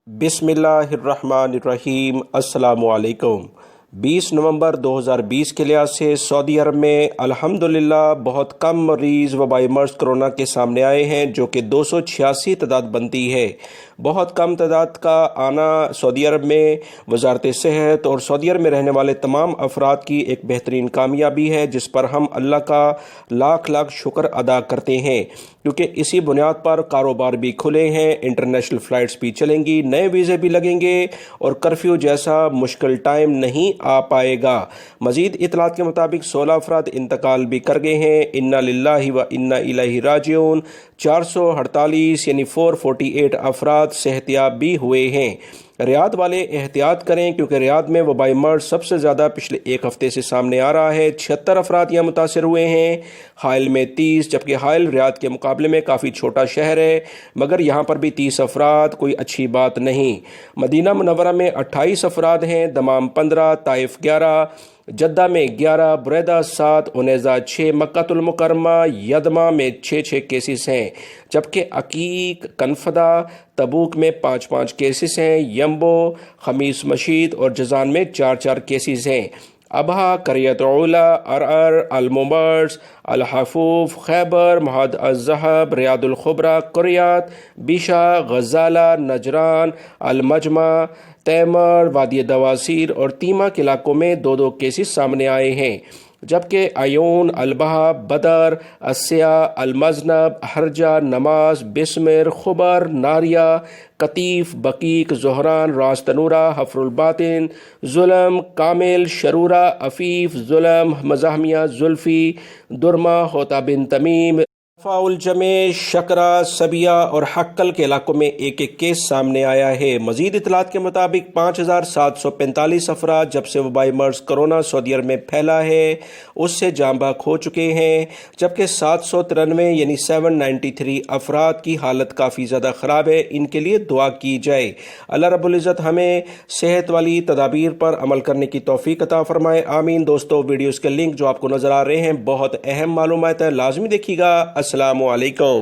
बिस्मिल्लाहिर्रहमानिर्रहीम। अस्सलामु अलैकुम। 20 नवंबर 2020 के लिहाज से सऊदी अरब में अल्हम्दुलिल्लाह बहुत कम मरीज़ वबाई मर्ज़ कोरोना के सामने आए हैं, जो कि 286 तादाद बनती है। बहुत कम तादाद का आना सऊदी अरब में वजारत सेहत और सऊदी अरब में रहने वाले तमाम अफराद की एक बेहतरीन कामयाबी है, जिस पर हम अल्लाह का लाख लाख शुक्र अदा करते हैं, क्योंकि इसी बुनियाद पर कारोबार भी खुले हैं, इंटरनेशनल फ़्लाइट्स भी चलेंगी, नए वीज़े भी लगेंगे और कर्फ्यू जैसा मुश्किल टाइम नहीं आ पाएगा। मज़ीद इतलात के मुताबिक 16 अफराद इंतकाल भी कर गए हैं। इन्ना लिल्लाहि व इन्ना इलैहि राजिऊन। 448 यानी 448 अफराद सेहतियाब भी हुए हैं। रियाद वाले एहतियात करें, क्योंकि रियाद में वबाई मर्ज़ सबसे ज़्यादा पिछले एक हफ़्ते से सामने आ रहा है। 76 अफराद यहाँ मुतासर हुए हैं, हाइल में 30, जबकि हाइल रियाद के मुकाबले में काफ़ी छोटा शहर है, मगर यहाँ पर भी 30 अफराद कोई अच्छी बात नहीं। मदीना मुनव्वरा में 28 अफराद हैं, दमाम 15, ताइफ 11, जद्दा में 11, बुरैदा 7, उनैज़ा 6, मक्कातुल मुकरमा यदमा में 6 केसेस हैं, जबकि अकीक, कनफदा, तबूक में 5 केसेस हैं, यम्बो, खमीस मशीद और जजान में 4 केसेस हैं। अबहा, करियत उला, अरअर, अलमुमर्स, अल-हफूफ, खैबर, महद अज़हब, रियादुल खुबरा, कुरियात, बिशा, गज़ाला, नजरान, अल-मजमा, तैमर, वादी दवासीर और तीमा के इलाकों में 2 केसेस सामने आए हैं, जबकि आयून, अलबहा, बदर, अस्या, अलमजनब, हरजा, नमाज, बिस्मिर, खुबर, नारिया, कतीफ, बकीक, जोहरान, रास तनूरा, हफरुल बातिन, जुलम, कामिल, शरूरा, अफीफ, जुलम, मजाहमिया, जुल्फी, दुरमा, होता बिन तमीम, फाउल जमे, शकरा, सबिया और हक्कल के इलाकों में एक केस सामने आया है। मजीद इतलात के मुताबिक 5745 अफराद जब से वबाई मर्ज़ कोरोना सऊदी अरब में फैला है उससे जाँ बहक हो चुके हैं, जबकि 793 यानी 793 अफराद की हालत काफ़ी ज़्यादा ख़राब है। इनके लिए दुआ की जाए। अल्लाह रब्बुल इज़्ज़त हमें सेहत वाली तदाबीर पर अमल करने की तौफीक अता फ़रमाए, आमीन। दोस्तों, वीडियोज़ के लिंक जो आपको नज़र आ रहे हैं बहुत अहम मालूमात है, लाजमी देखिएगा। अस्सलामु अलैकुम।